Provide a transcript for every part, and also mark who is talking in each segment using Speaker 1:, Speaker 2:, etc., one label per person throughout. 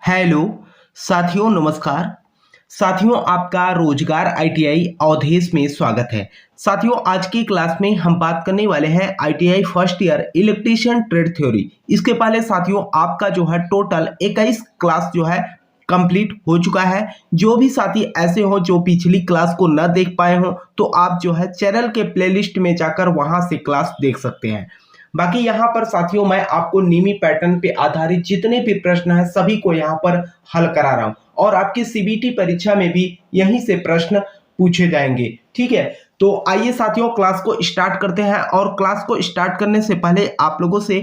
Speaker 1: Hello साथियों, नमस्कार साथियों, आपका रोजगार आईटीआई अवधेश में स्वागत है। साथियों, आज की क्लास में हम बात करने वाले हैं ITI first year electrician trade theory. इसके पहले साथियों आपका जो है टोटल 21 क्लास जो है कंप्लीट हो चुका है। जो भी साथी ऐसे हो जो पिछली क्लास को न देख पाए हो तो आप जो है चैनल के प्लेलिस्ट में जाकर वहां से क्लास देख सकते हैं। बाकी यहाँ पर साथियों मैं आपको नीमी पैटर्न पे आधारित जितने भी प्रश्न हैं सभी को यहाँ पर हल करा रहा हूँ और आपकी सीबीटी परीक्षा में भी यहीं से प्रश्न पूछे जाएंगे। ठीक है, तो आइए साथियों क्लास को स्टार्ट करते हैं। और क्लास को स्टार्ट करने से पहले आप लोगों से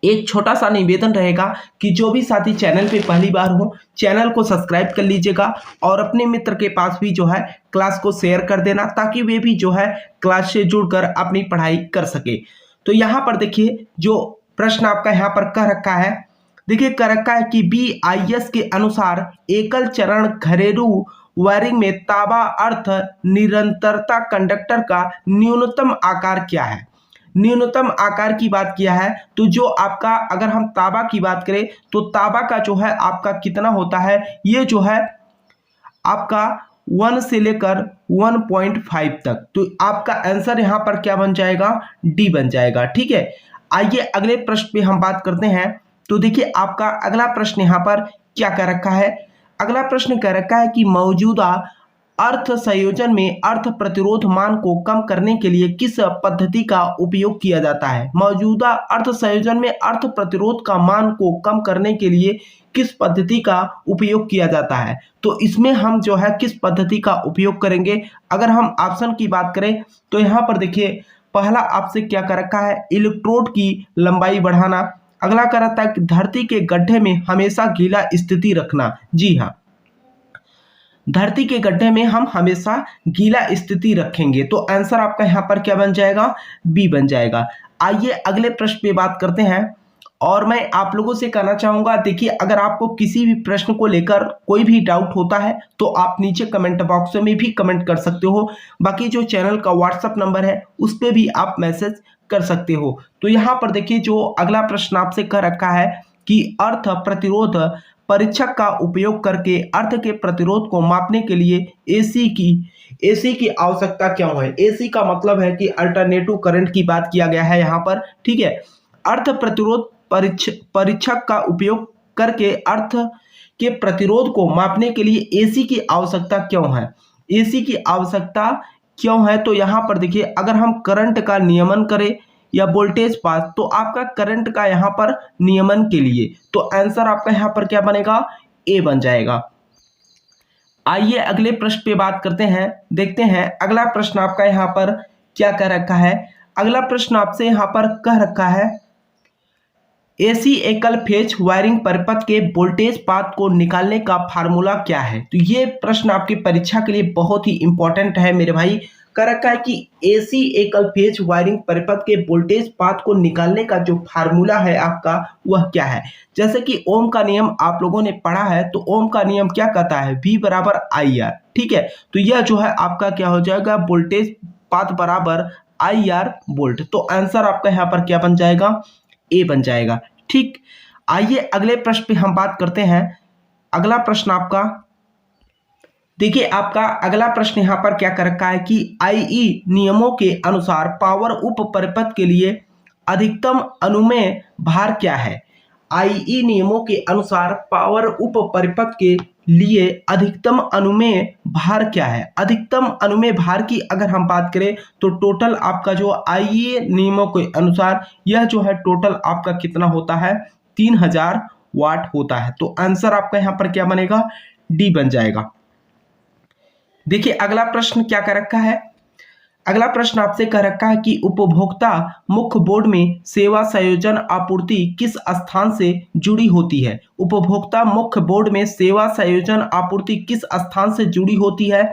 Speaker 1: एक छोटा सा निवेदन रहेगा कि जो भी साथी चैनल पे पहली बार हो चैनल को सब्सक्राइब कर लीजिएगा और अपने मित्र के पास भी जो है क्लास को शेयर कर देना ताकि वे भी जो है क्लास से जुड़कर अपनी पढ़ाई कर सके। तो यहाँ पर देखिए जो प्रश्न आपका यहाँ पर कह रखा है, देखिए कह रखा है कि BIS के अनुसार एकल चरण घरेलू वायरिंग में ताबा अर्थ निरंतरता कंडक्टर का न्यूनतम आकार क्या है। न्यूनतम आकार की बात किया है तो जो आपका अगर हम ताबा की बात करें तो ताबा का जो है आपका कितना होता है, ये जो है आपका 1 से लेकर 1.5 तक। तो आपका आंसर यहाँ पर क्या बन जाएगा, डी बन जाएगा। ठीक है, आइए अगले प्रश्न पे हम बात करते हैं। तो देखिए आपका अगला प्रश्न यहाँ पर क्या कह रखा है। अगला प्रश्न कह रखा है कि मौजूदा अर्थ संयोजन में अर्थ प्रतिरोध मान को कम करने के लिए किस पद्धति का उपयोग किया जाता है। मौजूदा अर्थ संयोजन में अर्थ प्रतिरोध का मान को कम करने के लिए किस पद्धति का उपयोग किया जाता है। तो इसमें हम जो है किस पद्धति का उपयोग करेंगे। अगर हम ऑप्शन की बात करें तो यहाँ पर देखिए पहला आपसे क्या कर रखा है, इलेक्ट्रोड की लंबाई बढ़ाना। अगला कर रखा है कि धरती के गड्ढे में हमेशा गीला स्थिति रखना। जी हाँ, धरती के गड्ढे में हम हमेशा गीला स्थिति रखेंगे। तो आंसर आपका यहाँ पर क्या बन जाएगा, बी बन जाएगा। आइए अगले प्रश्न पे बात करते हैं। और मैं आप लोगों से कहना चाहूंगा, देखिए अगर आपको किसी भी प्रश्न को लेकर कोई भी डाउट होता है तो आप नीचे कमेंट बॉक्स में भी कमेंट कर सकते हो। बाकी जो चैनल का व्हाट्सएप नंबर है उस पर भी आप मैसेज कर सकते हो। तो यहाँ पर देखिए जो अगला प्रश्न आपसे कह रखा है कि अर्थ प्रतिरोध परीक्षक का उपयोग करके अर्थ के प्रतिरोध को मापने के लिए एसी की आवश्यकता क्यों है। एसी का मतलब है कि अल्टरनेटिव करंट की बात किया गया है यहाँ पर। ठीक है, अर्थ प्रतिरोध परीक्षक का उपयोग करके अर्थ के प्रतिरोध को मापने के लिए एसी की आवश्यकता क्यों है। एसी की आवश्यकता क्यों है तो यहाँ पर देखिए अगर हम करंट का नियमन करें या वोल्टेज पास तो आपका करंट का यहाँ पर नियमन के लिए। तो आंसर आपका यहाँ पर क्या बनेगा, ए बन जाएगा। आइए अगले प्रश्न पे बात करते हैं, देखते हैं अगला प्रश्न आपका यहाँ पर क्या कह रखा है। अगला प्रश्न आपसे यहाँ पर कह रखा है एसी एकल फेज वायरिंग परिपथ के वोल्टेज पाथ को निकालने का फार्मूला क्या है। तो ये प्रश्न आपकी परीक्षा के लिए बहुत ही इंपॉर्टेंट है मेरे भाई। कह रखा है कि एसी एकल फेज वायरिंग परिपथ के वोल्टेज पाथ को निकालने का जो फार्मूला है आपका वह क्या है। जैसे कि ओम का नियम आप लोगों ने पढ़ा है तो ओम का नियम क्या कहता है, V बराबर IR। ठीक है, तो यह जो है आपका क्या हो जाएगा, वोल्टेज पाथ बराबर IR वोल्ट। तो आंसर आपका यहाँ पर क्या बन जाएगा, ए बन जाएगा। ठीक, आइए अगले प्रश्न पे हम बात करते हैं। अगला प्रश्न आपका देखिए आपका अगला प्रश्न यहाँ पर क्या कर रखा है कि IE नियमों के अनुसार पावर उप परिपथ के लिए अधिकतम अनुमेय भार क्या है। IE नियमों के अनुसार पावर उप परिपथ के लिए अधिकतम अनुमेय भार क्या है। अधिकतम अनुमेय भार की अगर हम बात करें तो टोटल आपका जो IE नियमों के अनुसार यह जो है टोटल आपका कितना होता है, 3000 वाट होता है। तो आंसर आपका यहाँ पर क्या बनेगा, डी बन जाएगा। देखिए अगला प्रश्न क्या कर रखा है। अगला प्रश्न आपसे कह रखा है कि उपभोक्ता मुख्य बोर्ड में सेवा संयोजन आपूर्ति किस स्थान से जुड़ी होती है। उपभोक्ता मुख्य बोर्ड में सेवा संयोजन आपूर्ति किस स्थान से जुड़ी होती है।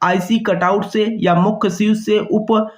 Speaker 1: IC कटआउट से या मुख्य स्विच से, उप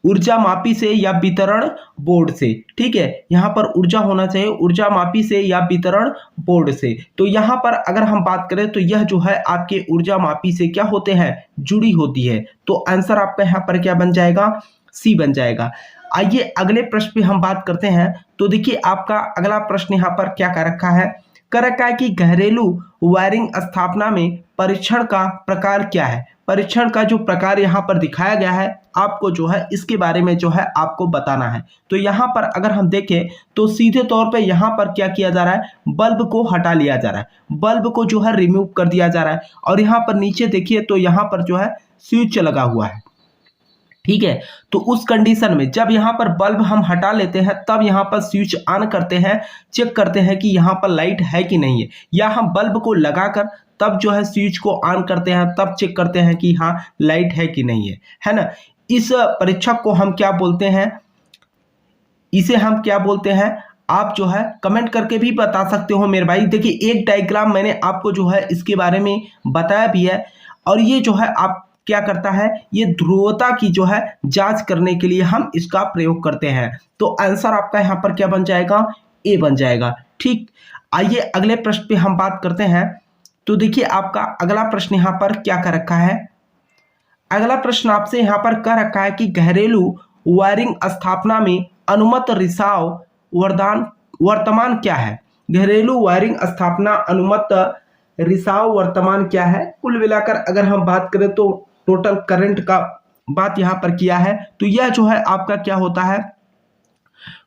Speaker 1: ऊर्जा मापी से या वितरण बोर्ड से। ठीक है, यहाँ पर ऊर्जा होना चाहिए, ऊर्जा मापी से या वितरण बोर्ड से। तो यहाँ पर अगर हम बात करें तो यह जो है आपके ऊर्जा मापी से क्या होते हैं, जुड़ी होती है। तो आंसर आपका यहाँ पर क्या बन जाएगा, सी बन जाएगा। आइए अगले प्रश्न पे हम बात करते हैं। तो देखिए आपका अगला प्रश्न यहाँ पर क्या कर रखा है, कर रखा है कि घरेलू वायरिंग स्थापना में परीक्षण का प्रकार क्या है। परीक्षण का जो प्रकार यहाँ पर दिखाया गया है आपको जो है इसके बारे में जो है आपको बताना है। तो यहाँ पर अगर हम देखें तो सीधे तौर पे यहाँ पर क्या किया जा रहा है, बल्ब को हटा लिया जा रहा है, बल्ब को जो है रिमूव कर दिया जा रहा है। और यहाँ पर नीचे देखिए तो यहाँ पर जो है स्विच लगा हुआ है, ठीक है। तो उस कंडीशन में जब यहाँ पर बल्ब हम हटा लेते हैं तब यहाँ पर स्विच ऑन करते हैं, चेक करते हैं कि यहाँ पर लाइट है कि नहीं है, या हम बल्ब को लगाकर तब जो है स्विच को ऑन करते हैं, तब चेक करते हैं कि हाँ लाइट है कि नहीं है ना। इस परीक्षक को हम क्या बोलते हैं, इसे हम क्या बोलते हैं, आप जो है कमेंट करके भी बता सकते हो मेरे भाई। देखिए एक डायग्राम मैंने आपको जो है इसके बारे में बताया भी है, और ये जो है आप क्या करता है, ये ध्रुवता की जो है जांच करने के लिए हम इसका प्रयोग करते हैं। तो आंसर आपका यहाँ पर क्या बन जाएगा, ए बन जाएगा, ठीक। आइए अगले प्रश्न पे हम बात करते हैं। तो देखिए आपका अगला प्रश्न यहाँ पर क्या कर रखा है, अगला प्रश्न आपसे यहाँ पर कर रखा है कि घरेलू वायरिंग स्थापना में अनुमत रिसाव वर्तमान क्या है। घरेलू वायरिंग स्थापना अनुमत रिसाव वर्तमान क्या है। कुल मिलाकर अगर हम बात करें तो टोटल करंट का बात यहाँ पर किया है, तो यह जो है आपका क्या होता है,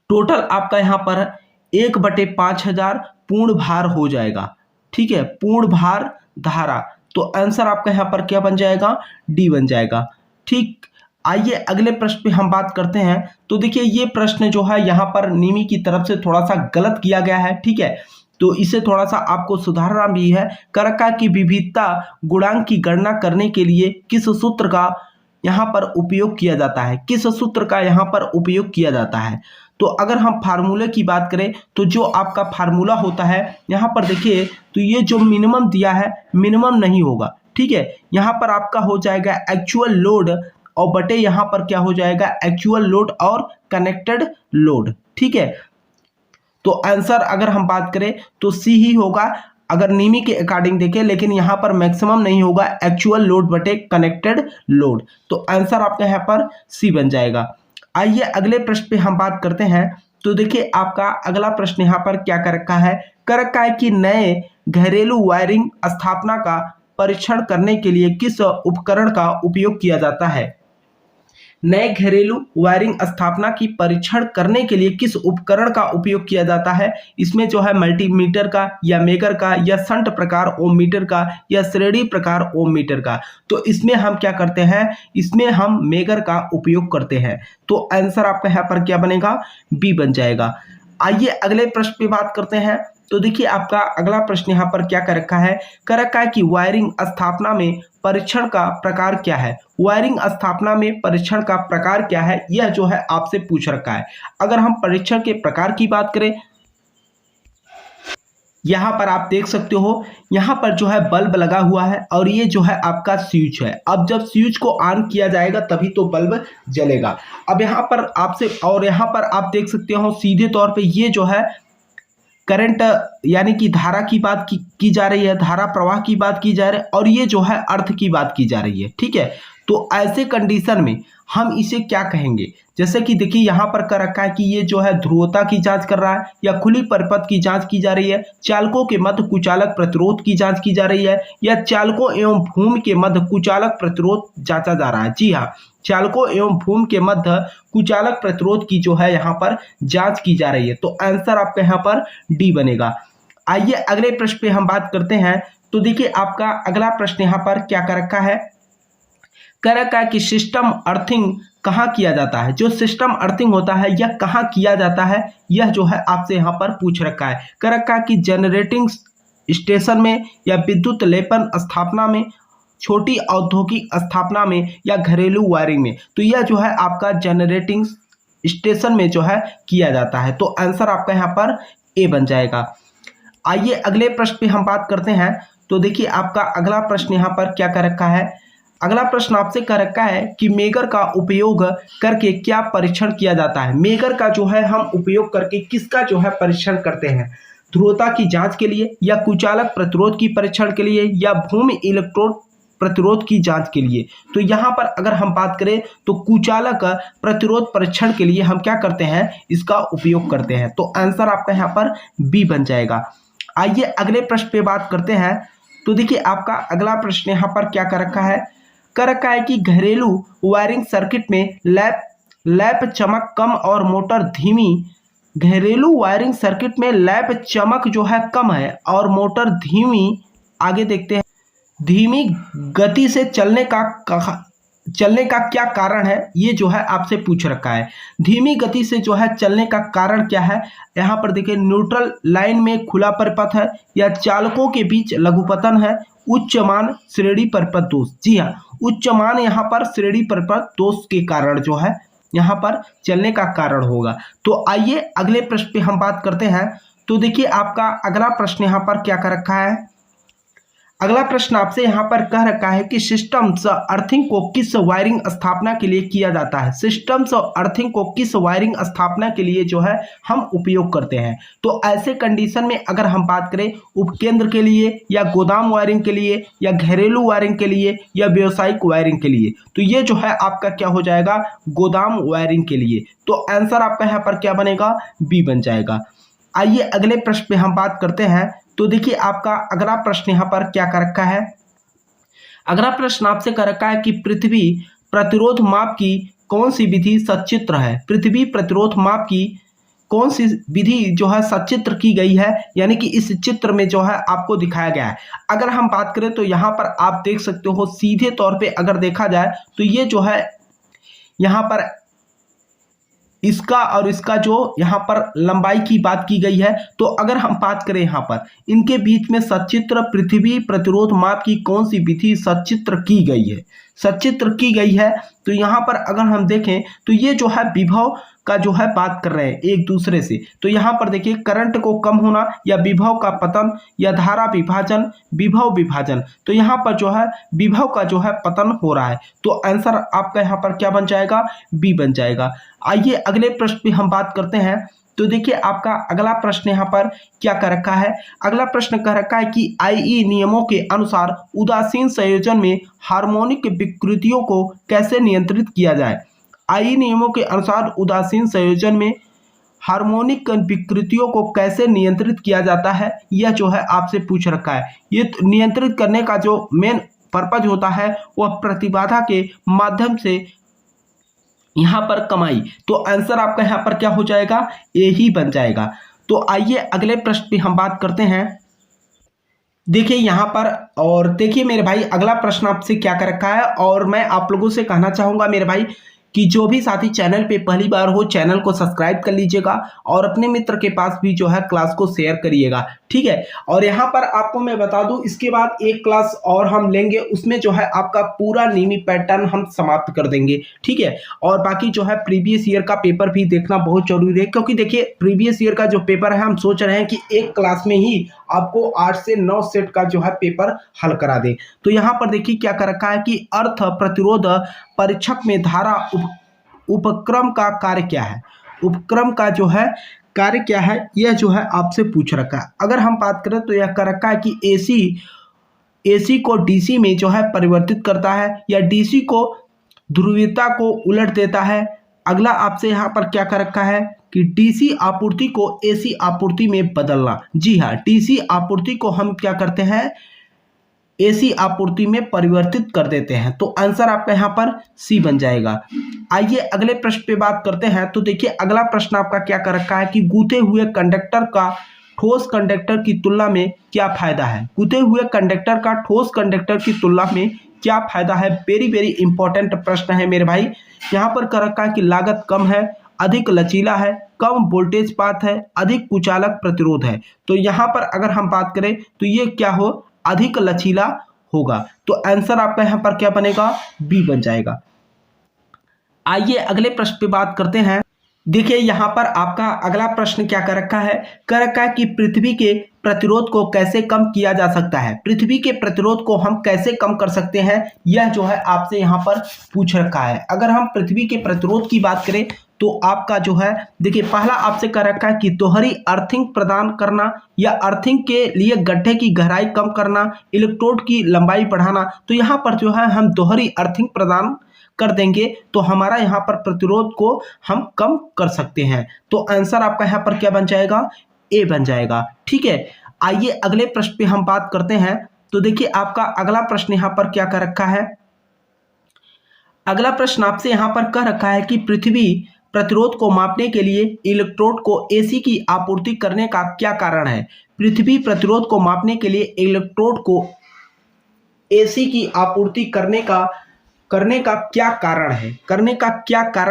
Speaker 1: टोटल आपका यहाँ पर 1/5000 पूर्ण भार हो जाएगा, ठीक है, पूर्ण भार धारा। तो आंसर आपका यहाँ पर क्या बन जाएगा, डी बन जाएगा, ठीक। आइए अगले प्रश्न पे हम बात करते हैं। तो देखिए ये प्रश्न जो है यहाँ पर नीमी की तरफ से थोड़ा सा गलत किया गया है, ठीक है, तो इसे थोड़ा सा आपको सुधारना भी है। करका की विविधता गुणांक की गणना करने के लिए किस सूत्र का यहाँ पर उपयोग किया जाता है, किस सूत्र का यहाँ पर उपयोग किया जाता है। तो अगर हम फार्मूले की बात करें तो जो आपका फार्मूला होता है यहाँ पर देखिए, तो ये जो मिनिमम दिया है मिनिमम नहीं होगा, ठीक है, यहाँ पर आपका हो जाएगा एक्चुअल लोड और बटे यहाँ पर क्या हो जाएगा, एक्चुअल लोड और कनेक्टेड लोड, ठीक है। तो आंसर अगर हम बात करें तो सी ही होगा अगर नीमी के अकॉर्डिंग देखें, लेकिन यहाँ पर मैक्सिमम नहीं होगा, एक्चुअल लोड बटे कनेक्टेड लोड। तो आंसर आपका यहाँ पर सी बन जाएगा। आइए अगले प्रश्न पे हम बात करते हैं। तो देखिए आपका अगला प्रश्न यहाँ पर क्या कर रखा है, कर रखा है कि नए घरेलू वायरिंग स्थापना का परीक्षण करने के लिए किस उपकरण का उपयोग किया जाता है। नए घरेलू वायरिंग स्थापना की परीक्षण करने के लिए किस उपकरण का उपयोग किया जाता है। इसमें जो है मल्टीमीटर का या मेगर का या शंट प्रकार ओम मीटर का या श्रेणी प्रकार ओम मीटर का। तो इसमें हम क्या करते हैं, इसमें हम मेगर का उपयोग करते हैं। तो आंसर आपका यहाँ पर क्या बनेगा, बी बन जाएगा। आइए अगले प्रश्न पे बात करते हैं। तो देखिए आपका अगला प्रश्न यहाँ पर क्या कर रखा है, कर रखा है कि वायरिंग स्थापना में परीक्षण का प्रकार क्या है। वायरिंग स्थापना में परीक्षण का प्रकार क्या है, यह जो है आपसे पूछ रखा है। अगर हम परीक्षण के प्रकार की बात करें, यहाँ पर आप देख सकते हो, यहाँ पर जो है बल्ब लगा हुआ है और ये जो है आपका स्विच है। अब जब स्विच को ऑन किया जाएगा तभी तो बल्ब जलेगा। अब यहाँ पर आपसे, और यहाँ पर आप देख सकते हो सीधे तौर पे ये जो है करंट यानी कि धारा की बात की जा रही है, धारा प्रवाह की बात की जा रही है, और ये जो है अर्थ की बात की जा रही है, ठीक है। तो ऐसे कंडीशन में हम इसे क्या कहेंगे, जैसे कि देखिए यहाँ पर कर रखा है कि ये जो है ध्रुवता की जांच कर रहा है या खुली परिपथ की जांच की जा रही है, चालकों के मध्य कुचालक प्रतिरोध की जांच की जा रही है, या चालकों एवं भूमि के मध्य कुचालक प्रतिरोध जांचा जा रहा है। जी हाँ, चालकों एवं भूमि के मध्य कुचालक प्रतिरोध की जो है यहाँ पर जांच की जा रही है। तो आंसर आपका यहाँ पर डी बनेगा। आइए अगले प्रश्न पे हम बात करते हैं। तो देखिए आपका अगला प्रश्न यहाँ पर क्या कर रखा है, कर रखा है कि सिस्टम अर्थिंग कहाँ किया जाता है। जो सिस्टम अर्थिंग होता है यह कहाँ किया जाता है, यह जो है आपसे यहाँ पर पूछ रखा है। कर रखा है कि जनरेटिंग स्टेशन में या विद्युत लेपन स्थापना में, छोटी औद्योगिक स्थापना में या घरेलू वायरिंग में। तो यह जो है आपका जनरेटिंग स्टेशन में जो है किया जाता है। तो आंसर आपका यहाँ पर ए बन जाएगा। आइए अगले प्रश्न पे हम बात करते हैं। तो देखिए आपका अगला प्रश्न यहाँ पर क्या कर रखा है, अगला प्रश्न आपसे कर रखा है कि मेगर का उपयोग करके क्या परीक्षण किया जाता है। मेगर का जो है हम उपयोग करके किसका जो है परीक्षण करते हैं, ध्रुवता की जांच के लिए या कुचालक प्रतिरोध की परीक्षण के लिए या भूमि इलेक्ट्रोड प्रतिरोध की जांच के लिए। तो यहाँ पर अगर हम बात करें तो कुचालक प्रतिरोध परीक्षण के लिए हम क्या करते हैं, इसका उपयोग करते हैं। तो आंसर आपका यहाँ पर बी बन जाएगा। आइए अगले प्रश्न पे बात करते हैं। तो देखिए आपका अगला प्रश्न यहाँ पर क्या कर रखा है कि घरेलू वायरिंग सर्किट में लैप चमक कम और मोटर धीमी। घरेलू वायरिंग सर्किट में लैप चमक जो है कम है और मोटर धीमी, आगे देखते हैं, धीमी गति से चलने का क्या कारण है, ये जो है आपसे पूछ रखा है। धीमी गति से जो है चलने का कारण क्या है, यहाँ पर देखिए न्यूट्रल लाइन में खुला परिपथ है या चालकों के बीच लघुपतन है, उच्च मान श्रेणी परिपथ दोष। जी हाँ, उच्च मान यहाँ पर श्रेणी परिपथ दोष के कारण जो है यहाँ पर चलने का कारण होगा। तो आइए अगले प्रश्न पे हम बात करते हैं। तो देखिए आपका अगला प्रश्न यहाँ पर क्या कर रखा है। अगला प्रश्न आपसे यहाँ पर कह रखा है कि सिस्टम्स अर्थिंग को किस वायरिंग स्थापना के लिए किया जाता है। सिस्टम्स अर्थिंग को किस वायरिंग स्थापना के लिए जो है हम उपयोग करते हैं। तो ऐसे कंडीशन में अगर हम बात करें उपकेंद्र के लिए या गोदाम वायरिंग के लिए या घरेलू वायरिंग के लिए या व्यावसायिक वायरिंग के लिए, तो ये जो है आपका क्या हो जाएगा, गोदाम वायरिंग के लिए। तो आंसर आपका यहाँ पर क्या बनेगा, बी बन जाएगा। आइए अगले प्रश्न पे हम बात करते हैं। तो देखिए आपका अगला प्रश्न यहाँ पर क्या कर रखा है। अगला प्रश्न आपसे कर रखा है कि पृथ्वी प्रतिरोध माप की कौन सी विधि सचित्र है। पृथ्वी प्रतिरोध माप की कौन सी विधि जो है सचित्र की गई है, यानी कि इस चित्र में जो है आपको दिखाया गया है। अगर हम बात करें तो यहाँ पर आप देख सकते हो, सीधे तौर पे अगर देखा जाए तो ये जो है यहाँ पर इसका और इसका जो यहाँ पर लंबाई की बात की गई है। तो अगर हम बात करें यहाँ पर इनके बीच में सचित्र पृथ्वी प्रतिरोध माप की कौन सी विधि सचित्र की गई है, सचित्र की गई है। तो यहाँ पर अगर हम देखें तो ये जो है विभव का जो है बात कर रहे हैं एक दूसरे से। तो यहाँ पर देखिए करंट को कम होना या विभव का पतन या धारा विभाजन, विभव विभाजन, तो यहाँ पर जो है विभव का जो है पतन हो रहा है। तो आंसर आपका यहाँ पर क्या बन जाएगा, बी बन जाएगा। आइए अगले प्रश्न पे हम बात करते हैं। तो देखिए आपका अगला प्रश्न यहाँ पर क्या कर रखा है। अगला प्रश्न कह रखा है कि आईई नियमों के अनुसार उदासीन संयोजन में हार्मोनिक विकृतियों को कैसे नियंत्रित किया जाए। आईई नियमों के अनुसार उदासीन संयोजन में हार्मोनिक विकृतियों को कैसे नियंत्रित किया जाता है, यह जो है आपसे पूछ रखा है। ये नियंत्रित करने का जो मेन पर्पज होता है वह प्रतिबाधा के माध्यम से यहाँ पर कमाई। तो आंसर आपका यहाँ पर क्या हो जाएगा, ए ही बन जाएगा। तो आइए अगले प्रश्न पे हम बात करते हैं। देखिए यहाँ पर, और देखिए मेरे भाई अगला प्रश्न आपसे क्या कर रखा है, और मैं आप लोगों से कहना चाहूँगा मेरे भाई कि जो भी साथी चैनल पे पहली बार हो चैनल को सब्सक्राइब कर लीजिएगा और अपने मित्र के पास भी जो है क्लास को शेयर करिएगा, ठीक है। और यहाँ पर आपको मैं बता दूं इसके बाद एक क्लास और हम लेंगे, उसमें जो है आपका पूरा नियमित पैटर्न हम समाप्त कर देंगे, ठीक है। और बाकी जो है प्रीवियस ईयर का पेपर भी देखना बहुत जरूरी है, क्योंकि देखिए प्रीवियस ईयर का जो पेपर है हम सोच रहे हैं कि एक क्लास में ही आपको 8 से 9 सेट का जो है पेपर हल करा दें। तो यहाँ पर देखिए क्या कर रखा है कि अर्थ प्रतिरोध परीक्षक में धारा उपक्रम का कार्य क्या है। उपक्रम का जो है कार्य क्या है, यह जो है आपसे पूछ रखा है। अगर हम बात करें तो यह कर रखा है कि एसी को डीसी में जो है परिवर्तित करता है या डीसी को ध्रुवीयता को उलट देता है। अगला आपसे यहाँ पर क्या कर रखा है कि डीसी आपूर्ति को एसी आपूर्ति में बदलना। जी हाँ, डीसी आपूर्ति को हम क्या करते हैं, एसी आपूर्ति में परिवर्तित कर देते हैं। तो आंसर आपका यहाँ पर सी बन जाएगा। आइए अगले प्रश्न पे बात करते हैं। तो देखिए अगला प्रश्न आपका क्या कर रखा है कि गूंथे हुए कंडक्टर का ठोस कंडक्टर की तुलना में क्या फायदा है। गूंथे हुए कंडक्टर का ठोस कंडक्टर की तुलना में क्या फायदा है। वेरी वेरी इंपॉर्टेंट प्रश्न है मेरे भाई। यहाँ पर कर रखा है कि लागत कम है, अधिक लचीला है, कम वोल्टेज पात है, अधिक कुचालक प्रतिरोध है। तो यहाँ पर अगर हम बात करें तो ये क्या हो, अधिक लचीला होगा। तो आंसर आपका यहाँ पर क्या बनेगा, बी बन जाएगा। आइए अगले प्रश्न पे बात करते हैं। देखिए यहाँ पर आपका अगला प्रश्न क्या कर रखा है कि पृथ्वी के प्रतिरोध को कैसे कम किया जा सकता है। पृथ्वी के प्रतिरोध को हम कैसे कम कर सकते हैं, यह जो है आपसे यहाँ पर पूछ रखा है। अगर हम पृथ्वी के प्रतिरोध की बात करें तो आपका जो है देखिए पहला आपसे कह रखा है कि दोहरी अर्थिंग प्रदान करना या अर्थिंग के लिए गड्ढे की गहराई कम करना, इलेक्ट्रोड की लंबाई बढ़ाना। तो यहाँ पर जो है हम दोहरी अर्थिंग प्रदान कर देंगे तो हमारा यहाँ पर प्रतिरोध को हम कम कर सकते हैं। तो आंसर आपका यहाँ पर क्या बन जाएगा, ए बन जाएगा। ठीक है, आइए अगले प्रश्न पे हम बात करते हैं। तो देखिए आपका अगला प्रश्न यहाँ पर क्या कर रखा है, अगला प्रश्न आपसे यहाँ पर कह रखा है कि पृथ्वी प्रतिरोध को मापने के लिए इलेक्ट्रोड को एसी की आपूर्ति करने का क्या कारण है। पृथ्वी प्रतिरोध को मापने के लिए इलेक्ट्रोड को एसी की आपूर्ति करने का क्या कारण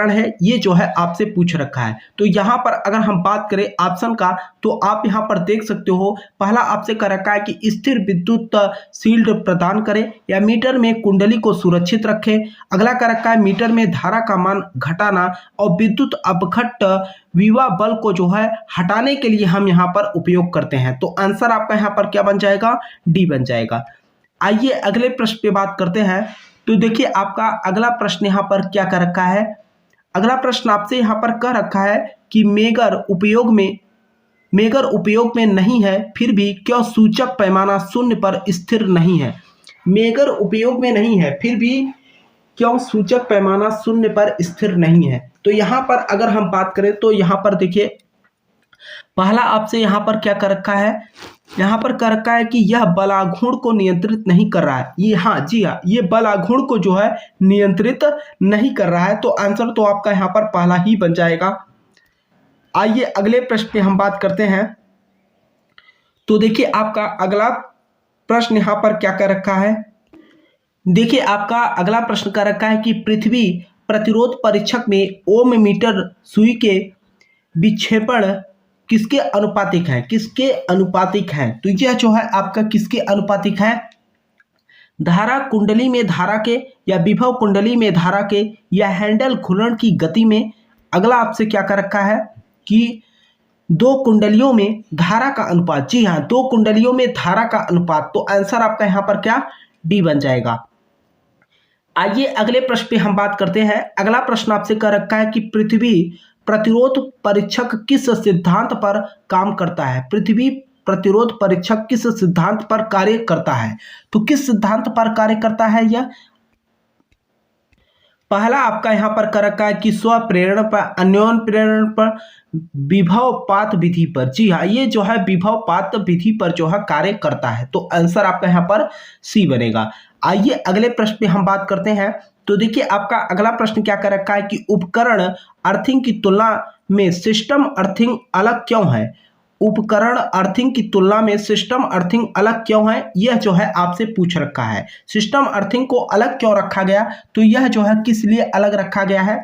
Speaker 1: है, ये जो है आपसे पूछ रखा है। तो यहाँ पर अगर हम बात करें ऑप्शन का तो आप यहाँ पर देख सकते हो, पहला आपसे कह रखा है कि स्थिर विद्युत शील्ड प्रदान करे या मीटर में कुंडली को सुरक्षित रखे। अगला कह रखा है मीटर में धारा का मान घटाना और विद्युत अपघट्ट विभव बल को जो है हटाने के लिए हम यहाँ पर उपयोग करते हैं। तो आंसर आपका यहाँ पर क्या बन जाएगा, डी बन जाएगा। आइए अगले प्रश्न पे बात करते हैं। तो देखिए आपका अगला प्रश्न यहाँ पर क्या कर रखा है, अगला प्रश्न आपसे यहाँ पर कह रखा है कि मेगर उपयोग में नहीं है फिर भी क्यों सूचक पैमाना शून्य पर स्थिर नहीं है। मेगर उपयोग में नहीं है फिर भी क्यों सूचक पैमाना शून्य पर स्थिर नहीं है। तो यहाँ पर अगर हम बात करें तो यहाँ पर देखिए पहला आपसे यहाँ पर क्या कर रखा है, यहाँ पर कर रखा है कि यह बलाघूर्ण को नियंत्रित नहीं कर रहा है। ये जी हाँ, ये बलाघूर्ण को जो है नियंत्रित नहीं कर रहा है। तो आंसर तो आपका यहाँ पर पहला ही बन जाएगा। आइए अगले प्रश्न पे हम बात करते हैं। तो देखिए आपका अगला प्रश्न यहाँ पर क्या कर रखा है, देखिए आपका अगला प्रश्न कर रखा है कि पृथ्वी प्रतिरोध परीक्षक में ओम मीटर सुई के विक्षेपण किसके अनुपातिक है। तो यह जो है आपका किसके अनुपातिक है, धारा कुंडली में धारा के या विभव कुंडली में धारा के या हैंडल घूर्णन की गति में। अगला आपसे क्या कर रखा है कि दो कुंडलियों में धारा का अनुपात, जी हाँ, दो कुंडलियों में धारा का अनुपात। तो आंसर आपका यहाँ पर क्या, डी बन जाएगा। आइए अगले प्रश्न पे हम बात करते हैं। अगला प्रश्न आपसे कह रखा है कि पृथ्वी प्रतिरोध परीक्षक किस सिद्धांत पर काम करता है। पृथ्वी प्रतिरोध परीक्षक किस सिद्धांत पर कार्य करता है। तो किस सिद्धांत पर कार्य करता है यह, पहला आपका यहाँ पर कर रखा है कि स्व प्रेरण पर, अन्योन प्रेरण पर, विभवपात विधि पर। जी हाँ, ये जो है विभवपात विधि पर जो है कार्य करता है। तो आंसर आपका यहाँ पर सी बनेगा। आइए अगले प्रश्न पे हम बात करते हैं। तो देखिए आपका अगला प्रश्न क्या कर रखा है कि उपकरण अर्थिंग की तुलना में सिस्टम अर्थिंग अलग क्यों है। उपकरण अर्थिंग की तुलना में सिस्टम अर्थिंग अलग क्यों है, यह जो है आपसे पूछ रखा है। सिस्टम अर्थिंग को अलग क्यों रखा गया, तो यह जो है किस लिए अलग रखा गया है,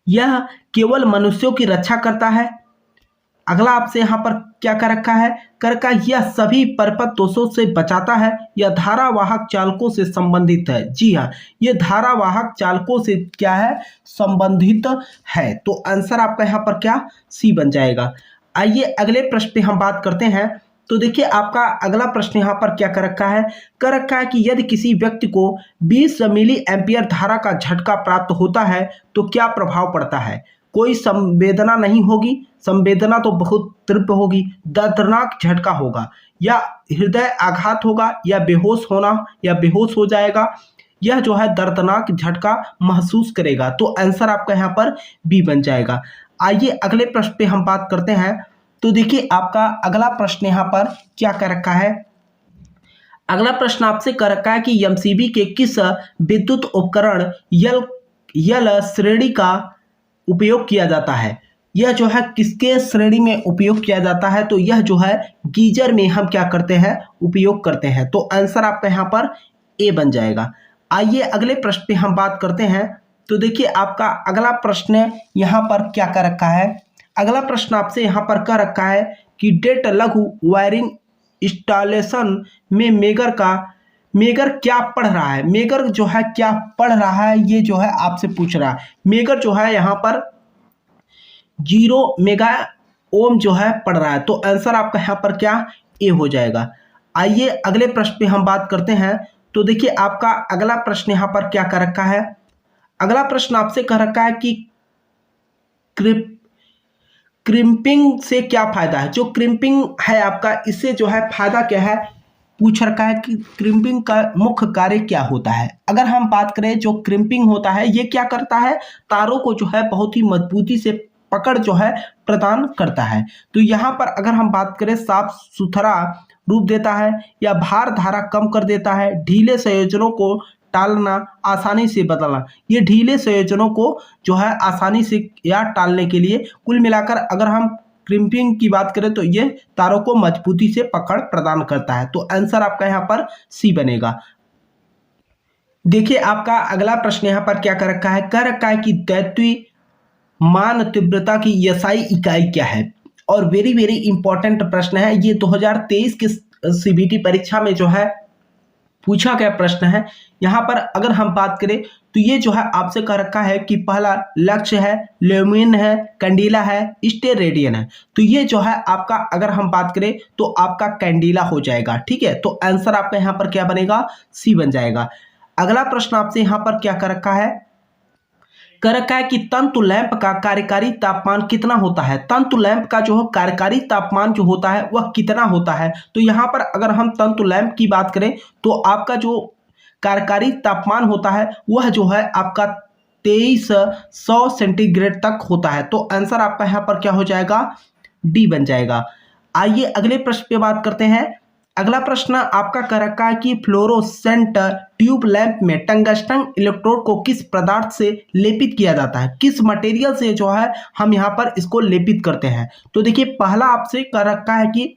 Speaker 1: यह केवल मनुष्यों की रक्षा करता है। अगला आपसे यहाँ पर क्या कर रखा है, यह सभी परपथ दोषों से बचाता है या धारावाहक चालकों से संबंधित है। जी हाँ, ये धारावाहक चालकों से क्या है, संबंधित है। तो आंसर आपका यहाँ पर क्या, सी बन जाएगा। आइए अगले प्रश्न पे हम बात करते हैं। तो देखिए आपका अगला प्रश्न यहाँ पर क्या कर रखा है, कि यदि किसी व्यक्ति को 20 मिली एम्पियर धारा का झटका प्राप्त होता है तो क्या प्रभाव पड़ता है। कोई संवेदना नहीं होगी, संवेदना तो बहुत तीव्र होगी, दर्दनाक झटका होगा या हृदय आघात होगा या बेहोश हो जाएगा, यह जो है दर्दनाक झटका महसूस करेगा। तो आंसर आपका यहाँ पर बी बन जाएगा। आइए अगले प्रश्न पे हम बात करते हैं। तो देखिए आपका अगला प्रश्न यहाँ पर क्या कर रखा है, अगला प्रश्न आपसे कर रखा है कि एमसीबी के किस विद्युत उपकरण यल श्रेणी का उपयोग किया जाता है। यह जो है किसके श्रेणी में उपयोग किया जाता है, तो यह जो है गीजर में हम क्या करते हैं, उपयोग करते हैं। तो आंसर आपका यहाँ पर ए बन जाएगा। आइए अगले प्रश्न पे हम बात करते हैं। तो देखिए आपका अगला प्रश्न यहाँ पर क्या कर रखा है, अगला प्रश्न आपसे यहाँ पर कह रखा है कि डेट लघु वायरिंग इंस्टॉलेशन में मेगर क्या पढ़ रहा है। मेगर जो है क्या पढ़ रहा है, ये जो है आपसे पूछ रहा है। मेगर जो है यहाँ पर 0 मेगा ओम जो है पढ़ रहा है। तो आंसर आपका यहाँ पर क्या, ए हो जाएगा। आइए अगले प्रश्न पे हम बात करते हैं। तो देखिए आपका अगला प्रश्न यहाँ पर क्या कर रखा है, अगला प्रश्न आपसे कह रखा है कि क्रिम्पिंग से क्या फायदा है। जो क्रिम्पिंग है आपका, इससे जो है फायदा क्या है पूछ रखा है कि क्रिम्पिंग का मुख्य कार्य क्या होता है। अगर हम बात करें जो क्रिम्पिंग होता है ये क्या करता है, तारों को जो है बहुत ही मजबूती से पकड़ जो है प्रदान करता है। तो यहाँ पर अगर हम बात करें साफ सुथरा रूप देता है या भार धारा कम कर देता है, ढीले संयोजनों को टालना, आसानी से बदलना। ये ढीले संयोजनों को जो है आसानी से या टालने के लिए कुल मिलाकर अगर हम क्रिम्पिंग की बात करें तो ये तारों को मजबूती से पकड़ प्रदान करता है। तो आंसर आपका यहाँ पर सी बनेगा। देखिए आपका अगला प्रश्न यहाँ पर क्या कर रखा है, कह रखा है कि दैत्य मान तीव्रता की एसआई इकाई क्या है। और वेरी वेरी इंपॉर्टेंट प्रश्न है ये, 2023 की सीबीटी परीक्षा में जो है पूछा गया प्रश्न है। यहाँ पर अगर हम बात करें तो ये जो है आपसे कह रखा है कि पहला लक्ष्य है, ल्यूमिन है, कैंडिला है, स्टेरेडियन है। तो ये जो है आपका अगर हम बात करें तो आपका कैंडिला हो जाएगा। ठीक है, तो आंसर आपका यहाँ पर क्या बनेगा, सी बन जाएगा। अगला प्रश्न आपसे यहाँ पर क्या कर रखा है, कर रखा है कि तंतु लैंप का कार्यकारी तापमान कितना होता है। तंतु लैंप का जो कार्यकारी तापमान जो होता है वह कितना होता है। तो यहाँ पर अगर हम तंतु लैंप की बात करें तो आपका जो कार्यकारी तापमान होता है वह जो है आपका 2300 सेंटीग्रेड तक होता है। तो आंसर आपका यहाँ पर क्या हो जाएगा, डी बन जाएगा। आइए अगले प्रश्न पे बात करते हैं। अगला प्रश्न आपका कर रखा है कि फ्लोरोसेंट ट्यूब लैंप में टंगस्टन इलेक्ट्रोड को किस पदार्थ से लेपित किया जाता है, किस मटेरियल से जो है हम यहाँ पर इसको लेपित करते हैं। तो देखिए पहला आपसे कर रखा है कि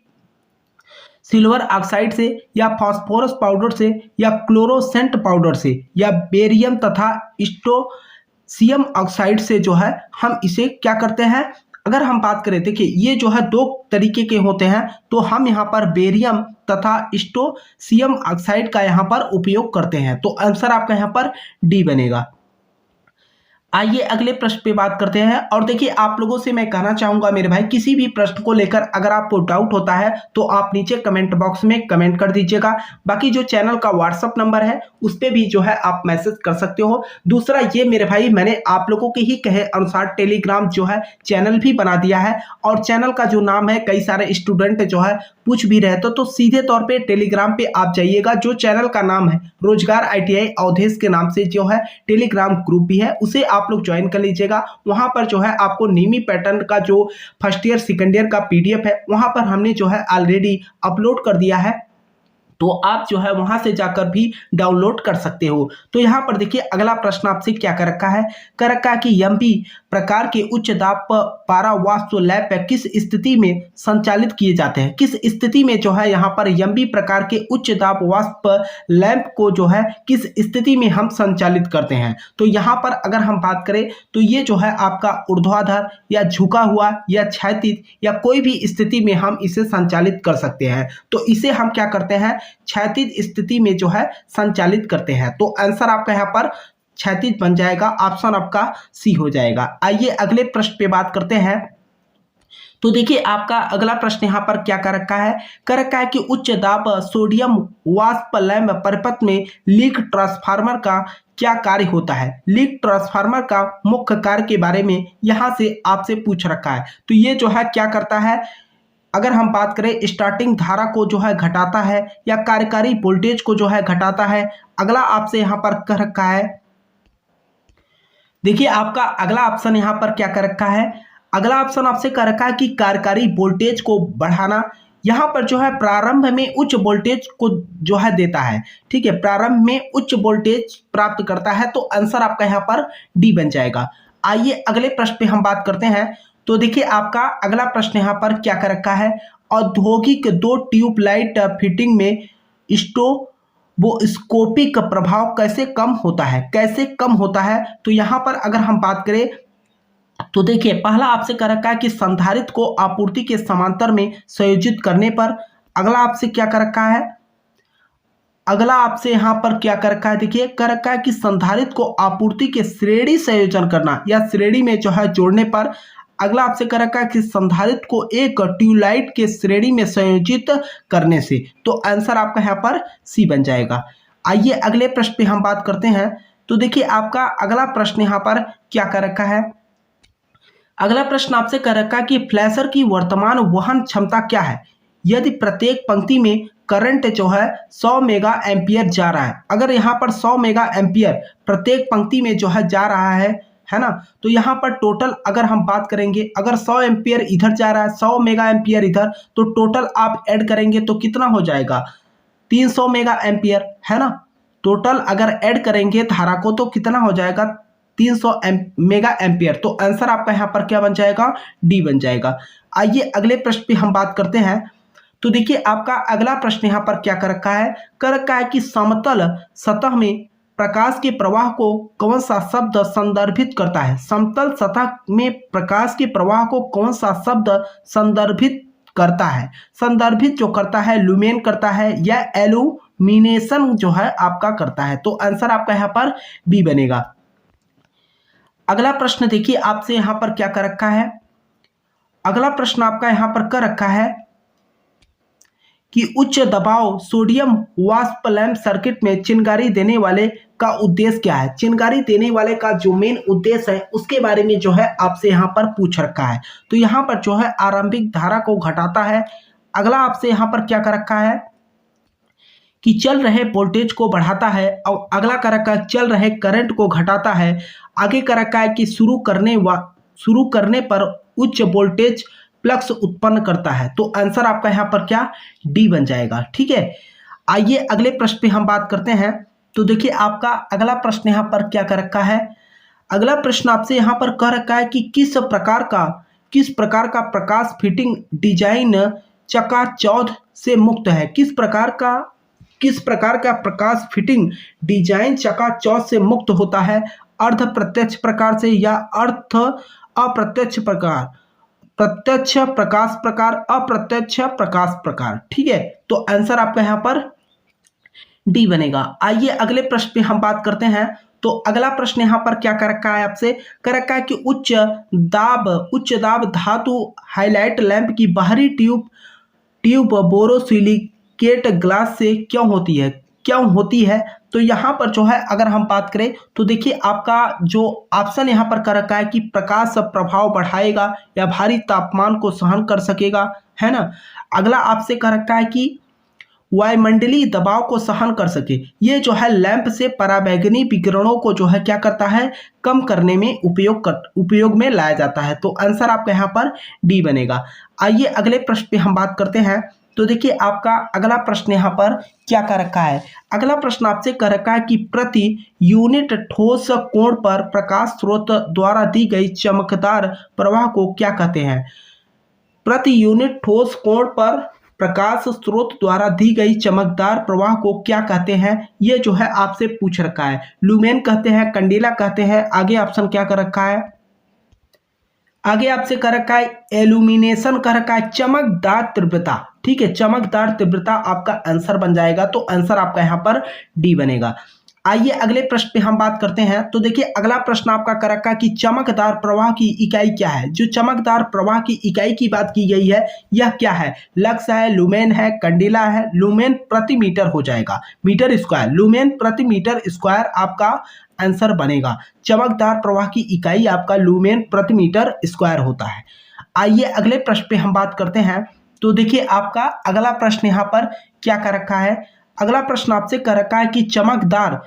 Speaker 1: सिल्वर ऑक्साइड से या फास्फोरस पाउडर से या क्लोरोसेंट पाउडर से या बेरियम तथा स्ट्रोंशियम ऑक्साइड से जो है हम इसे क्या करते हैं। अगर हम बात करें, देखिए ये जो है दो तरीके के होते हैं, तो हम यहाँ पर बेरियम तथा स्ट्रोंशियम ऑक्साइड का यहाँ पर उपयोग करते हैं। तो आंसर आपका यहाँ पर डी बनेगा। आइए अगले प्रश्न पे बात करते हैं। और देखिए आप लोगों से मैं कहना चाहूंगा मेरे भाई, किसी भी प्रश्न को लेकर अगर आपको डाउट होता है तो आप नीचे कमेंट बॉक्स में कमेंट कर दीजिएगा। बाकी जो चैनल का व्हाट्सअप नंबर है उस पर भी जो है आप मैसेज कर सकते हो। दूसरा ये मेरे भाई, मैंने आप लोगों के ही कहे अनुसार टेलीग्राम जो है चैनल भी बना दिया है। और चैनल का जो नाम है, कई सारे स्टूडेंट जो है पूछ भी रहे तो सीधे तौर पर टेलीग्राम पे आप जाइएगा। जो चैनल का नाम है रोजगार ITI अवधेश के नाम से जो है टेलीग्राम ग्रुप भी है, उसे आप लोग ज्वाइन कर लीजिएगा। वहां पर जो है आपको नीमी पैटर्न का जो फर्स्ट ईयर सेकंड ईयर का PDF है वहां पर हमने जो है ऑलरेडी अपलोड कर दिया है, तो आप जो है वहां से जाकर भी डाउनलोड कर सकते हो। तो यहाँ पर देखिए अगला प्रश्न आपसे क्या कर रखा है, कर रखा है कि MB प्रकार के उच्च दाब पारा वाष्प लैंप किस स्थिति में संचालित किए जाते हैं। किस स्थिति में जो है यहाँ पर MB प्रकार के उच्च दाब वाष्प लैंप को जो है किस स्थिति में हम संचालित करते हैं। तो यहाँ पर अगर हम बात करें तो ये जो है आपका ऊर्ध्वाधर या झुका हुआ या क्षैतिज या कोई भी स्थिति में हम इसे संचालित कर सकते हैं। तो इसे हम क्या करते हैं, क्षैतिज स्थिति में जो है संचालित करते हैं। तो आंसर आपका यहाँ पर क्षैतिज बन जाएगा, ऑप्शन आपका सी हो जाएगा। आइए अगले प्रश्न पे बात करते हैं। तो देखिए आपका अगला प्रश्न यहाँ पर क्या कर रखा है, कर रखा है कि उच्च दाब सोडियम वाष्प लैंप परिपथ में लीक ट्रांसफार्मर का क्या कार्य होता है। लीक ट्रांसफार्मर का मुख्य कार्य के बारे में यहाँ से आपसे पूछ रखा है। तो ये जो है क्या करता है, अगर हम बात करें स्टार्टिंग धारा को जो है घटाता है या कार्यकारी वोल्टेज को जो है घटाता है। अगला आपसे यहाँ पर कह रखा है, देखिए आपका अगला ऑप्शन यहाँ पर क्या कर रखा है, अगला ऑप्शन आपसे कह रखा है कि कार्यकारी वोल्टेज को बढ़ाना। यहाँ पर जो है प्रारंभ में उच्च वोल्टेज को जो है देता है। ठीक है, प्रारंभ में उच्च वोल्टेज प्राप्त करता है। तो आंसर आपका यहाँ पर डी बन जाएगा। आइए अगले प्रश्न पे हम बात करते हैं। तो देखिए आपका अगला प्रश्न यहाँ पर क्या कर रखा है, औद्योगिक 2 ट्यूबलाइट फिटिंग में स्ट्रोबोस्कोपिक प्रभाव कैसे कम होता है, कैसे कम होता है। तो यहाँ पर अगर हम बात करें तो देखिए पहला आपसे कर रखा है कि संधारित्र को आपूर्ति के समांतर में संयोजित करने पर। अगला आपसे क्या कर रखा है, अगला आपसे यहाँ पर क्या कर रखा है, देखिए कर रखा है कि संधारित्र को आपूर्ति के श्रेणी संयोजन करना या श्रेणी में जो है जोड़ने पर। अगला आपसे कर रखा है कि संधारित्र को एक ट्यूबलाइट के श्रेणी में संयोजित करने से। तो आंसर आपका यहाँ पर सी बन जाएगा। आइए अगले प्रश्न पे हम बात करते हैं। तो देखिए आपका अगला प्रश्न यहाँ पर क्या कर रखा है, अगला प्रश्न आपसे कर रखा है कि फ्लैशर की वर्तमान वहन क्षमता क्या है यदि प्रत्येक पंक्ति में करंट जो है 100 मेगा एम्पियर जा रहा है। अगर यहाँ पर 100 मेगा एम्पियर प्रत्येक पंक्ति में जो है जा रहा है ना, तो यहाँ पर टोटल अगर हम बात करेंगे, अगर 100 एम्पियर इधर जा रहा है, 100 मेगा एम्पियर इधर, तो टोटल आप ऐड करेंगे तो कितना हो जाएगा, 300 मेगा एम्पियर, है ना। टोटल अगर ऐड करेंगे धारा को तो कितना हो जाएगा, 300 मेगा एम्पियर। तो आंसर आपका यहाँ पर क्या बन जाएगा, डी बन जाएगा। आइए अगले प्रश्न पे हम बात करते हैं। तो देखिए आपका अगला प्रश्न यहाँ पर क्या कर रखा है कि समतल सतह में प्रकाश के प्रवाह को कौन सा शब्द संदर्भित करता है। समतल सतह में प्रकाश के प्रवाह को कौन सा शब्द संदर्भित करता है। संदर्भित जो करता है लुमेन करता है या एल्यूमिनेशन जो है आपका करता है। तो आंसर आपका यहाँ पर बी बनेगा। अगला प्रश्न देखिए आपसे यहाँ पर क्या कर रखा है। अगला प्रश्न आपका यहाँ पर कर रखा है कि उच्च दबाव सोडियम वाष्प लैंप सर्किट में चिनगारी देने वाले का उद्देश्य क्या है। चिनगारी देने वाले का जो मेन उद्देश्य है उसके बारे में जो है आपसे यहाँ पर पूछ रखा है। तो यहाँ पर जो है आरंभिक धारा को घटाता है। अगला आपसे यहाँ पर क्या कर रखा है कि चल रहे वोल्टेज को बढ़ाता है। और अगला कर रखा है चल रहे करंट को घटाता है। आगे कर रखा है कि शुरू करने पर उच्च वोल्टेज फ्लक्स उत्पन्न करता है। तो आंसर आपका यहाँ पर क्या, डी बन जाएगा। ठीक है, आइए अगले प्रश्न पे हम बात करते हैं। तो देखिए आपका अगला प्रश्न यहाँ पर क्या कर रखा है। अगला प्रश्न आपसे यहाँ पर कह रखा है कि किस प्रकार का प्रकाश फिटिंग डिजाइन चकाचौंध से मुक्त है। किस प्रकार का प्रकाश फिटिंग डिजाइन चकाचौंध से मुक्त होता है। अर्ध प्रत्यक्ष प्रकार से या अर्ध अप्रत्यक्ष प्रकार, प्रत्यक्ष प्रकाश प्रकार, अप्रत्यक्ष प्रकाश प्रकार। ठीक है, तो आंसर आपका यहाँ पर डी बनेगा। आइए अगले प्रश्न पे हम बात करते हैं। तो अगला प्रश्न यहाँ पर क्या कर रखा है, आपसे कर रखा है कि उच्च दाब धातु हाइलाइट लैंप की बाहरी ट्यूब बोरोसिलिकेट ग्लास से क्यों होती है। तो यहाँ पर जो है अगर हम बात करें तो देखिए आपका जो ऑप्शन यहाँ पर कर रखा है कि प्रकाश प्रभाव बढ़ाएगा या भारी तापमान को सहन कर सकेगा, है ना। अगला आपसे कह रखा है कि वायुमंडलीय दबाव को सहन कर सके। ये जो है लैंप से पराबैंगनी विकिरणों को जो है क्या करता है, कम करने में उपयोग में लाया जाता है। तो आंसर आपका यहाँ पर डी बनेगा। आइए अगले प्रश्न पे हम बात करते हैं। तो देखिए आपका अगला प्रश्न यहाँ पर क्या कर रखा है। अगला प्रश्न आपसे कह रखा है कि प्रति यूनिट ठोस कोण पर प्रकाश स्रोत द्वारा दी गई चमकदार प्रवाह को क्या कहते हैं। प्रति यूनिट ठोस कोण पर प्रकाश स्रोत द्वारा दी गई चमकदार प्रवाह को क्या कहते हैं। ये जो है आपसे पूछ रखा है। लुमेन कहते हैं, कैंडेला कहते हैं। आगे ऑप्शन क्या कर रखा है, आगे आपसे कर रखा है एल्यूमिनेशन कर रखा है, चमकदार तीव्रता। ठीक है, चमकदार तीव्रता आपका आंसर बन जाएगा। तो आंसर आपका यहाँ पर डी बनेगा। आइए अगले प्रश्न पे हम बात करते हैं। तो देखिए अगला प्रश्न आपका कर रखा है कि चमकदार प्रवाह की इकाई क्या है। जो चमकदार प्रवाह की इकाई की बात की गई है यह क्या है, लक्स है, लुमेन है, कैंडेला है। लुमेन प्रति मीटर हो जाएगा, मीटर स्क्वायर, लुमेन प्रति मीटर स्क्वायर आपका आंसर बनेगा। चमकदार प्रवाह की इकाई आपका लुमेन प्रति मीटर स्क्वायर होता है। आइए अगले प्रश्न पे हम बात करते हैं। तो देखिए आपका अगला प्रश्न यहाँ पर क्या कर रखा है। अगला प्रश्न आपसे कर रखा है कि चमकदार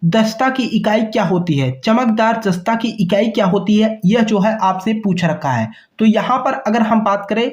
Speaker 1: दस्ता की इकाई क्या होती है। चमकदार दस्ता की इकाई क्या होती है, यह जो है आपसे पूछ रखा है। तो यहाँ पर अगर हम बात करें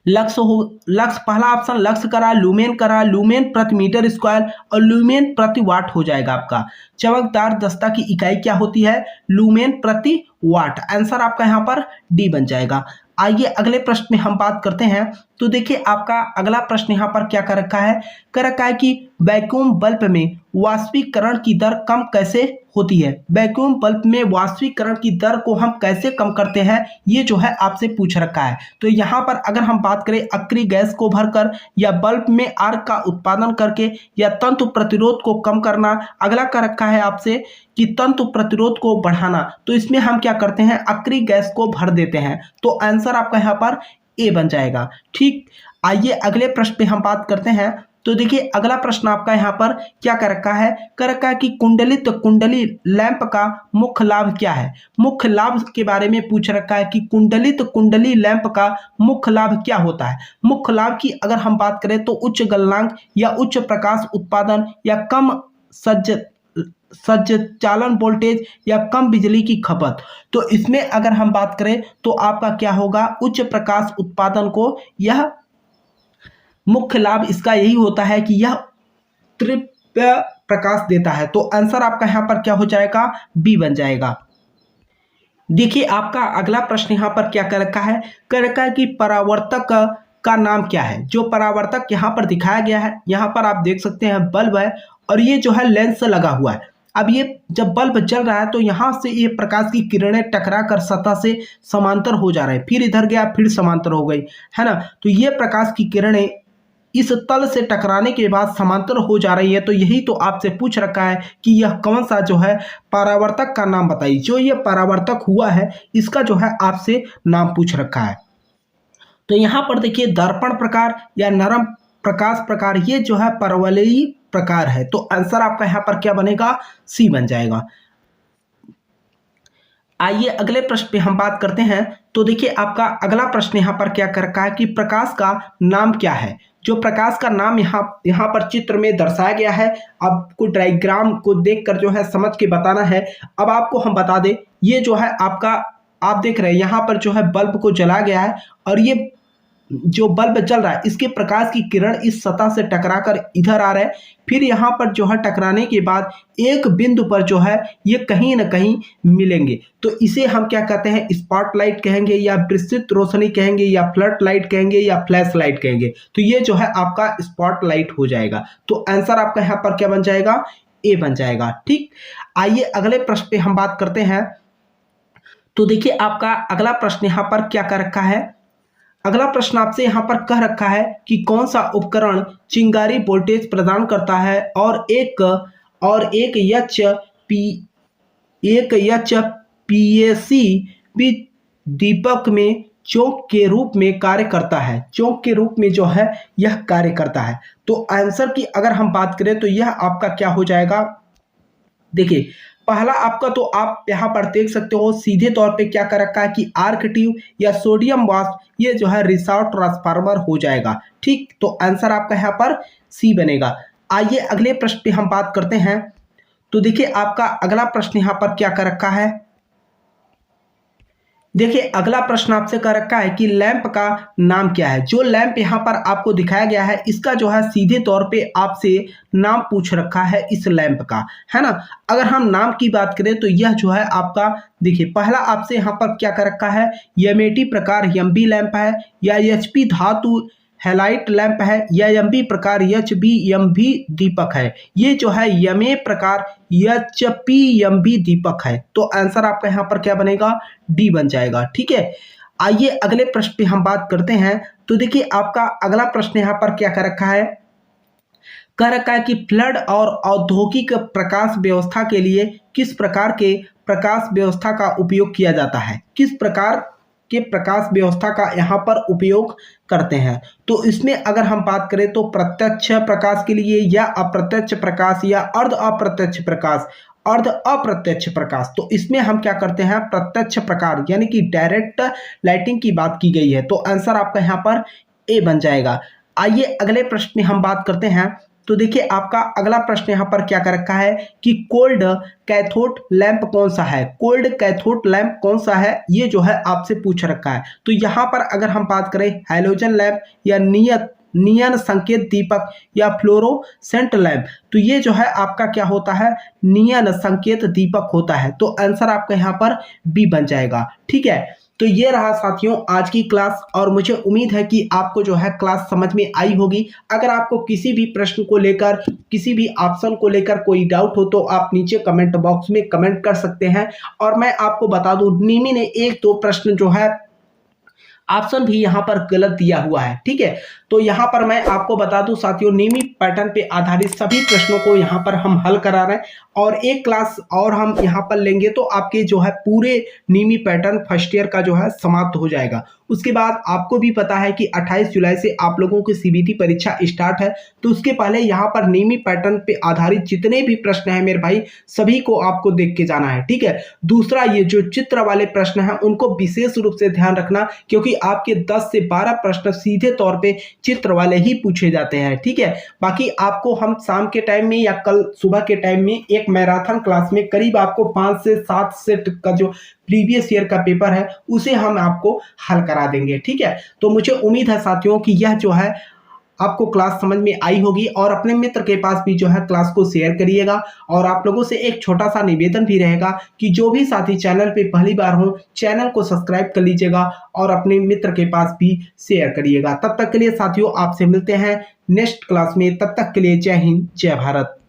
Speaker 1: लक्स पहला ऑप्शन लक्स करा, लुमेन करा, लुमेन प्रति मीटर स्क्वायर और लुमेन प्रति वाट हो जाएगा आपका। चमकदार दस्ता की इकाई क्या होती है, लुमेन प्रति वाट। आंसर आपका यहाँ पर डी बन जाएगा। आइए अगले प्रश्न में हम बात करते हैं। तो देखिए आपका अगला प्रश्न यहाँ पर क्या कर रखा है कि वैक्यूम बल्ब में वाष्पीकरण की दर कम कैसे होती है। वैक्यूम बल्ब में वाष्पीकरण की दर को हम कैसे कम करते हैं, ये जो है आपसे पूछ रखा है। तो यहाँ पर अगर हम बात करें अक्रिय गैस को भरकर या बल्ब में आर्क का उत्पादन करके या तंतु प्रतिरोध को कम करना। अगला कर रखा है आपसे कि तंतु प्रतिरोध को बढ़ाना। तो इसमें हम क्या करते हैं, अक्रिय गैस को भर देते हैं। तो आंसर आपका यहाँ पर ए बन जाएगा। ठीक, आइए अगले प्रश्न पे हम बात करते हैं। तो देखिए अगला प्रश्न आपका यहाँ पर क्या कर रखा है, कर रखा है कि कुंडलित कुंडली लैंप का मुख्य लाभ क्या है। मुख्य लाभ के बारे में पूछ रखा है कि कुंडलित कुंडली लैंप का मुख्य लाभ क्या होता है। मुख्य लाभ की अगर हम बात करें तो उच्च गलनांक या उच्च प्रकाश उत्पादन या कम संचालन वोल्टेज या कम बिजली की खपत। तो इसमें अगर हम बात करें तो आपका क्या होगा, उच्च प्रकाश उत्पादन को यह मुख्य लाभ इसका यही होता है कि यह तीव्र प्रकाश देता है। तो आंसर आपका यहाँ पर क्या हो जाएगा, बी बन जाएगा। देखिए आपका अगला प्रश्न यहाँ पर क्या कर रखा है, कर रखा है कि परावर्तक का नाम क्या है। जो परावर्तक यहाँ पर दिखाया गया है, यहाँ पर आप देख सकते हैं बल्ब है और ये जो है लेंस से लगा हुआ है। अब ये जब बल्ब जल रहा है तो यहाँ से ये प्रकाश की किरणें टकरा कर सतह से समांतर हो जा रहे हैं, फिर इधर गया फिर समांतर हो गई, है ना। तो ये प्रकाश की किरणें इस तल से टकराने के बाद समांतर हो जा रही है। तो यही तो आपसे पूछ रखा है कि यह कौन सा जो है परावर्तक का नाम बताइए। जो ये परावर्तक हुआ है इसका जो है आपसे नाम पूछ रखा है। तो यहाँ पर देखिए दर्पण प्रकार या नरम प्रकाश प्रकार, ये जो है परवलयी प्रकार है। तो आंसर आपका यहाँ पर क्या बनेगा, सी बन जाएगा। आइए अगले प्रश्न पे हम बात करते हैं। तो देखिए आपका अगला प्रश्न यहाँ पर क्या कर रखा है कि प्रकाश का नाम क्या है। जो प्रकाश का नाम यहाँ पर चित्र में दर्शाया गया है, आपको डायग्राम को देखकर जो है समझ के बताना है। अब आपको हम बता दें, ये जो है आपका आप देख रहे हैं यहाँ पर जो है बल्ब को जला गया है और ये जो बल्ब जल रहा है इसके प्रकाश की किरण इस सतह से टकराकर इधर आ रहा है, फिर यहाँ पर जो है टकराने के बाद एक बिंदु पर जो है ये कहीं ना कहीं मिलेंगे। तो इसे हम क्या कहते हैं, स्पॉटलाइट कहेंगे या विस्तृत रोशनी कहेंगे या फ्लड लाइट कहेंगे या फ्लैश लाइट कहेंगे। तो ये जो है आपका स्पॉटलाइट हो जाएगा। तो आंसर आपका यहाँ पर क्या बन जाएगा, ए बन जाएगा। ठीक, आइए अगले प्रश्न पे हम बात करते हैं। तो देखिए आपका अगला प्रश्न यहाँ पर क्या कर रखा है, अगला प्रश्न आपसे यहाँ पर कह रखा है कि कौन सा उपकरण चिंगारी वोल्टेज प्रदान करता है और एक पीएसी दीपक में चौक के रूप में कार्य करता है। चौक के रूप में जो है यह कार्य करता है। तो आंसर की अगर हम बात करें तो यह आपका क्या हो जाएगा, देखिए पहला आपका तो आप यहाँ पर देख सकते हो सीधे तौर पे क्या कर रखा है कि आर्क ट्यूब या सोडियम वाष्प, ये जो है रिसाव ट्रांसफार्मर हो जाएगा। ठीक, तो आंसर आपका यहाँ पर सी बनेगा। आइए अगले प्रश्न पे हम बात करते हैं। तो देखिए आपका अगला प्रश्न यहाँ पर क्या कर रखा है, देखिए अगला प्रश्न आपसे कर रखा है कि लैंप का नाम क्या है। जो लैंप यहाँ पर आपको दिखाया गया है इसका जो है सीधे तौर पे आपसे नाम पूछ रखा है इस लैंप का, है ना। अगर हम नाम की बात करें तो यह जो है आपका देखिए पहला आपसे यहाँ पर क्या कर रखा है, एमएटी प्रकार एमबी लैंप है या एचपी धातु हैलाइट लैंप है या एमबी प्रकार एचबीएमबी दीपक है। ये जो है एमए प्रकार एचपीएमबी दीपक है। तो आंसर आपका यहाँ पर क्या बनेगा, डी बन जाएगा। ठीक है, आइए अगले प्रश्न पे हम बात करते हैं। तो देखिए आपका अगला प्रश्न यहाँ पर क्या कर रखा है, कह रखा है कि फ्लड और औद्योगिक प्रकाश व्यवस्था के लिए किस प्रकार के प्रकाश व्यवस्था का उपयोग किया जाता है। किस प्रकार के प्रकाश व्यवस्था का यहाँ पर उपयोग करते हैं। तो इसमें अगर हम बात करें तो प्रत्यक्ष प्रकाश के लिए या अप्रत्यक्ष प्रकाश या अर्ध अप्रत्यक्ष प्रकाश। तो इसमें हम क्या करते हैं, प्रत्यक्ष प्रकार यानी कि डायरेक्ट लाइटिंग की बात की गई है। तो आंसर आपका यहाँ पर ए बन जाएगा। आइए अगले प्रश्न में हम बात करते हैं। तो देखिए आपका अगला प्रश्न यहाँ पर क्या कर रखा है कि कोल्ड कैथोड लैंप कौन सा है। कोल्ड कैथोड लैंप कौन सा है, ये जो है आपसे पूछ रखा है। तो यहाँ पर अगर हम बात करें हैलोजन लैंप या नियन संकेत दीपक या फ्लोरोसेंट लैंप, तो ये जो है आपका क्या होता है, नियन संकेत दीपक होता है। तो आंसर आपका यहाँ पर बी बन जाएगा। ठीक है, तो ये रहा साथियों आज की क्लास और मुझे उम्मीद है कि आपको जो है क्लास समझ में आई होगी। अगर आपको किसी भी प्रश्न को लेकर, किसी भी ऑप्शन को लेकर कोई डाउट हो तो आप नीचे कमेंट बॉक्स में कमेंट कर सकते हैं। और मैं आपको बता दूं, निमी ने एक दो प्रश्न जो है ऑप्शन भी यहाँ पर गलत दिया हुआ है। ठीक है, तो यहाँ पर मैं आपको बता दूं साथियों, निमी पैटर्न पे आधारित सभी प्रश्नों को यहाँ पर हम हल करा रहे हैं और एक क्लास और हम यहाँ पर लेंगे तो आपके जो है पूरे निमी पैटर्न फर्स्ट ईयर का जो है समाप्त हो जाएगा। उसके बाद आपको भी पता है कि 28 जुलाई से आप लोगों की सीबीटी परीक्षा स्टार्ट है, तो उसके पहले यहाँ पर नेमी पैटर्न पे आधारित जितने भी प्रश्न हैं मेरे भाई, सभी को आपको देख के जाना है, ठीक है। दूसरा, ये जो चित्र वाले प्रश्न हैं उनको विशेष रूप से ध्यान रखना, क्योंकि आपके 10 से 12 प्रश्न सीधे तौर पे चित्र वाले ही पूछे जाते हैं, ठीक है। बाकी आपको हम शाम के टाइम में या कल सुबह के टाइम में एक मैराथन क्लास में करीब आपको 5 से 7 सेट का जो प्रीवियस ईयर का पेपर है उसे हम आपको हल करा देंगे, ठीक है। तो मुझे उम्मीद है साथियों कि यह जो है आपको क्लास समझ में आई होगी, और अपने मित्र के पास भी जो है क्लास को शेयर करिएगा। और आप लोगों से एक छोटा सा निवेदन भी रहेगा कि जो भी साथी चैनल पे पहली बार हो, चैनल को सब्सक्राइब कर लीजिएगा और अपने मित्र के पास भी शेयर करिएगा। तब तक के लिए साथियों आपसे मिलते हैं नेक्स्ट क्लास में, तब तक के लिए जय हिंद जय भारत।